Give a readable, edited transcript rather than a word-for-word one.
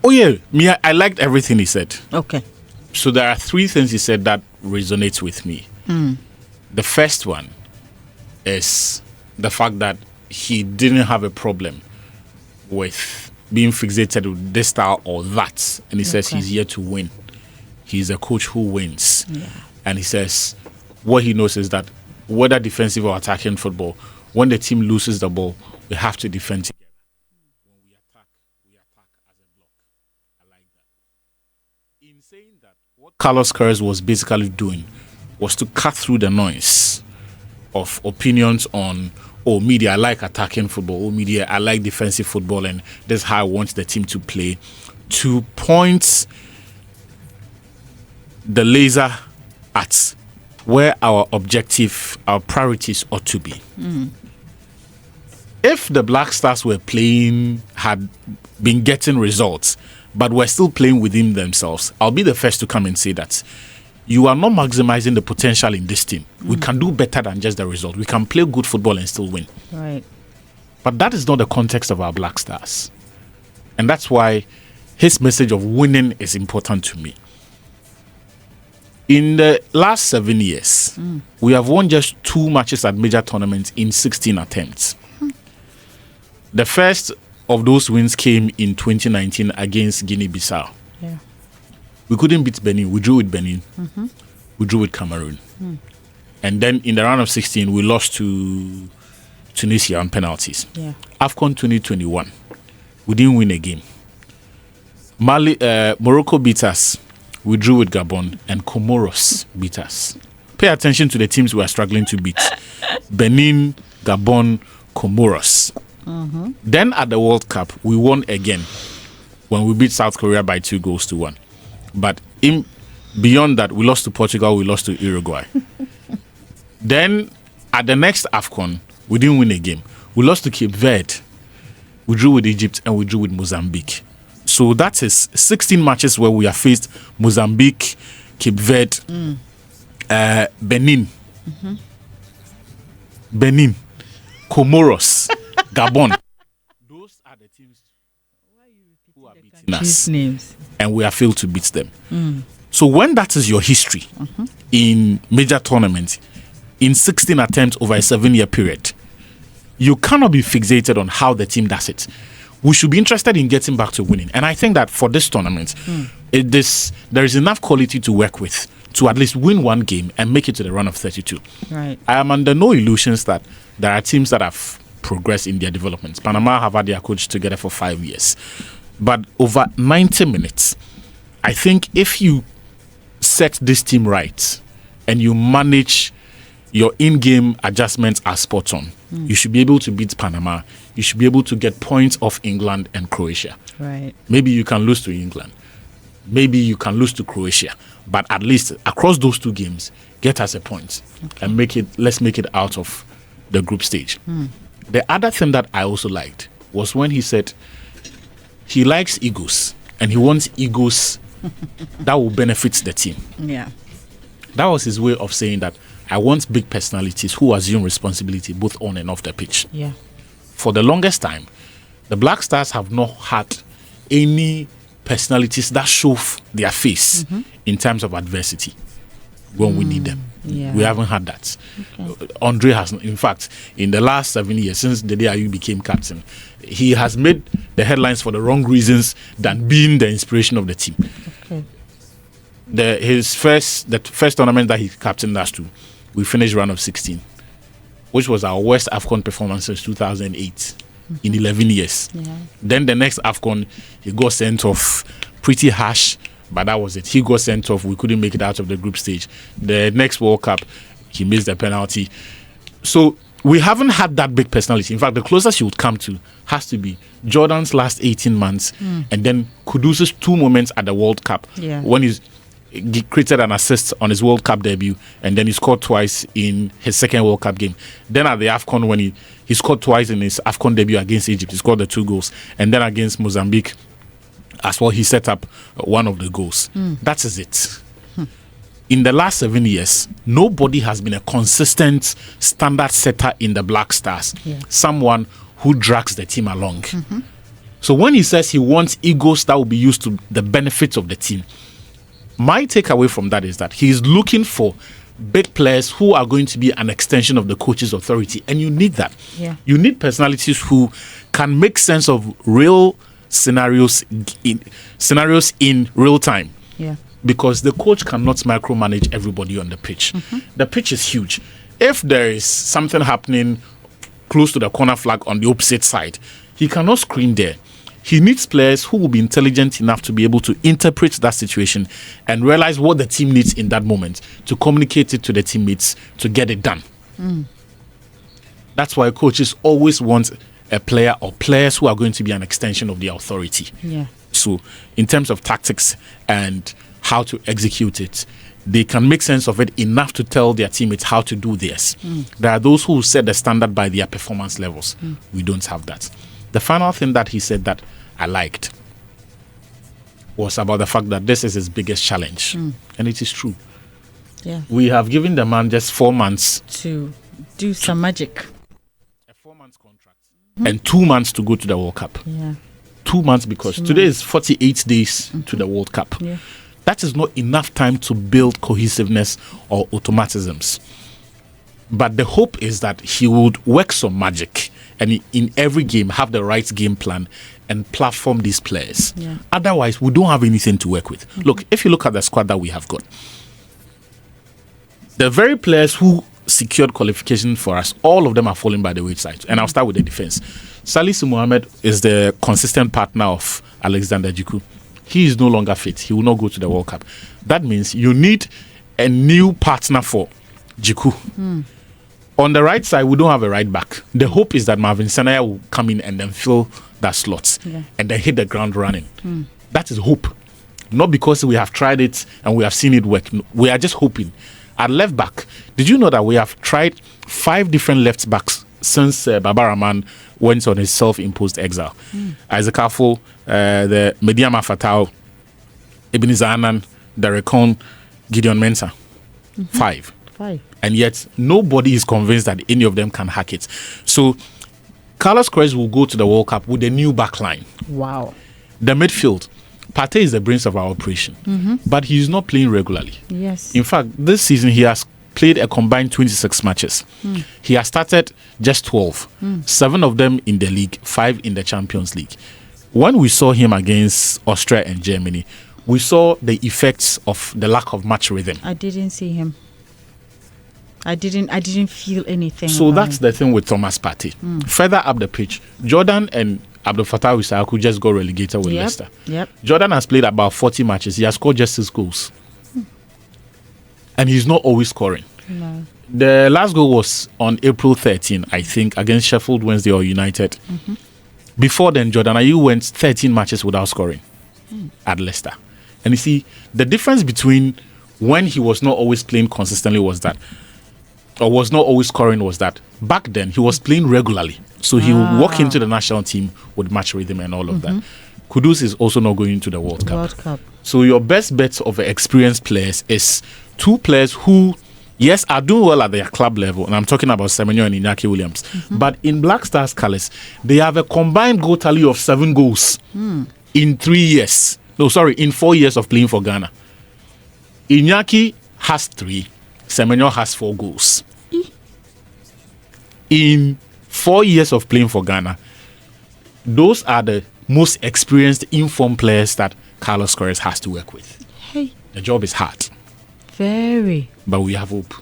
Oh yeah, I liked everything he said. Okay. So there are 3 things he said that resonates with me. The first one is the fact that he didn't have a problem with being fixated with this style or that. And he says he's here to win. He's a coach who wins. Yeah. And he says what he knows is that whether defensive or attacking football, when the team loses the ball, we have to defend together. When we attack as a block. I like that. In saying that, what Carlos Queiroz was basically doing was to cut through the noise of opinions on, media, I like attacking football, media, I like defensive football, and this is how I want the team to play, to point the laser at where our objective, our priorities ought to be. If the Black Stars were playing, had been getting results, but were still playing within themselves, I'll be the first to come and say that you are not maximizing the potential in this team. We can do better than just the result. We can play good football and still win. Right. But that is not the context of our Black Stars. And that's why his message of winning is important to me. In the last 7 years, we have won just 2 matches at major tournaments in 16 attempts. The first of those wins came in 2019 against Guinea-Bissau. Yeah. We couldn't beat Benin. We drew with Benin. We drew with Cameroon. And then in the round of 16, we lost to Tunisia on penalties. Yeah. AFCON 2021, we didn't win a game. Morocco beat us. We drew with Gabon, and Comoros beat us. Pay attention to the teams we are struggling to beat. Benin, Gabon, Comoros. Then at the World Cup, we won again when we beat South Korea by 2-1. But beyond that, we lost to Portugal, we lost to Uruguay. Then at the next AFCON, we didn't win a game. We lost to Cape Verde. We drew with Egypt and we drew with Mozambique. So that is 16 matches where we have faced Mozambique, Cape Verde, Benin, Comoros, Gabon. Those are the teams who are beating us. Names. And we have failed to beat them. So when that is your history in major tournaments, in 16 attempts over a 7-year period, you cannot be fixated on how the team does it. We should be interested in getting back to winning. And I think that for this tournament, there is enough quality to work with to at least win one game and make it to the run of 32. Right. I am under no illusions that there are teams that have progressed in their developments. Panama have had their coach together for 5 years. But over 90 minutes, I think if you set this team right and you manage your in-game adjustments are spot on, you should be able to beat Panama. You should be able to get points off England and Croatia. Right. Maybe you can lose to England. Maybe you can lose to Croatia. But at least across those 2 games, get us a point and let's make it out of the group stage. The other thing that I also liked was when he said he likes egos and he wants egos that will benefit the team. Yeah. That was his way of saying that I want big personalities who assume responsibility both on and off the pitch. Yeah. For the longest time, the Black Stars have not had any personalities that show their face in times of adversity when we need them. Yeah. We haven't had that. Andre has, in fact, in the last 7 years, since the day Ayu became captain, he has made the headlines for the wrong reasons than being the inspiration of the team. Okay. The first tournament that he captained us to, we finished round of 16, which was our worst AFCON performance since 2008 in 11 years. Yeah. Then the next AFCON, he got sent off, pretty harsh, but that was it. He got sent off. We couldn't make it out of the group stage. The next World Cup, he missed the penalty. So we haven't had that big personality. In fact, the closest you would come to has to be Jordan's last 18 months and then Kudus's 2 moments at the World Cup when he created an assist on his World Cup debut and then he scored twice in his second World Cup game. Then at the AFCON, when he scored twice in his AFCON debut against Egypt, he scored the 2 goals. And then against Mozambique as well, he set up one of the goals. That is it. In the last 7 years, nobody has been a consistent standard setter in the Black Stars. Yeah. Someone who drags the team along. So when he says he wants egos that will be used to the benefits of the team, my takeaway from that is that he's looking for big players who are going to be an extension of the coach's authority, and you need that. Yeah. You need personalities who can make sense of real scenarios in real time. Yeah. Because the coach cannot micromanage everybody on the pitch. The pitch is huge. If there is something happening close to the corner flag on the opposite side, he cannot screen there. He needs players who will be intelligent enough to be able to interpret that situation and realize what the team needs in that moment to communicate it to the teammates to get it done. That's why coaches always want a player or players who are going to be an extension of the authority. Yeah. So in terms of tactics and how to execute it, they can make sense of it enough to tell their teammates how to do this. There are those who set the standard by their performance levels. We don't have that. The final thing that he said that I liked was about the fact that this is his biggest challenge. And it is true. Yeah. We have given the man just 4 months To do some magic. a 4-month contract and 2 months to go to the World Cup. Yeah. 2 months because today is 48 days to the World Cup. Yeah. That is not enough time to build cohesiveness or automatisms. But the hope is that he would work some magic and in every game have the right game plan and platform these players. Yeah. Otherwise, we don't have anything to work with. Look, if you look at the squad that we have got, the very players who secured qualification for us, all of them are falling by the wayside. And I'll start with the defense. Salisu Mohammed is the consistent partner of Alexander Djiku. He is no longer fit. He will not go to the World Cup. That means you need a new partner for Djiku. On the right side, we don't have a right back. The hope is that Marvin Senaya will come in and then fill that slot and then hit the ground running. That is hope. Not because we have tried it and we have seen it work. No, we are just hoping. At left back, did you know that we have tried 5 different left backs since Baba Rahman went on his self-imposed exile? Isaac Afo, the Mediama Fatao, Ebenezer Annan, Derek Cohn, Gideon Mensah. 5. And yet nobody is convinced that any of them can hack it. So Carlos Queiroz will go to the World Cup with a new backline. Wow. The midfield, Partey is the brains of our operation, but he is not playing regularly. Yes. In fact, this season he has played a combined 26 matches. He has started just 12, 7 of them in the league, 5 in the Champions League. When we saw him against Austria and Germany, we saw the effects of the lack of match rhythm. I didn't see him. I didn't feel anything. So that's the thing with Thomas Partey. Further up the pitch, Jordan and Abdul Fattah Wissahaku just got relegated with Leicester. Jordan has played about 40 matches. He has scored just 6 goals. And he's not always scoring. No. The last goal was on April 13, I think, against Sheffield Wednesday or United. Before then, Jordan Ayew went 13 matches without scoring at Leicester. And you see, the difference between when he was not always playing consistently was that back then he was playing regularly. So he would walk into the national team with match rhythm and all of that. Kudus is also not going to the World Cup. So your best bet of experienced players is 2 players who, yes, are doing well at their club level. And I'm talking about Semenyo and Iñaki Williams. But in Black Stars colours, they have a combined goal tally of 7 goals in 3 years. No, sorry, in 4 years of playing for Ghana. Iñaki has 3. Semenyo has 4 goals. In 4 years of playing for Ghana, those are the most experienced, informed players that Carlos Queiroz has to work with. Hey. The job is hard. Very. But we have hope.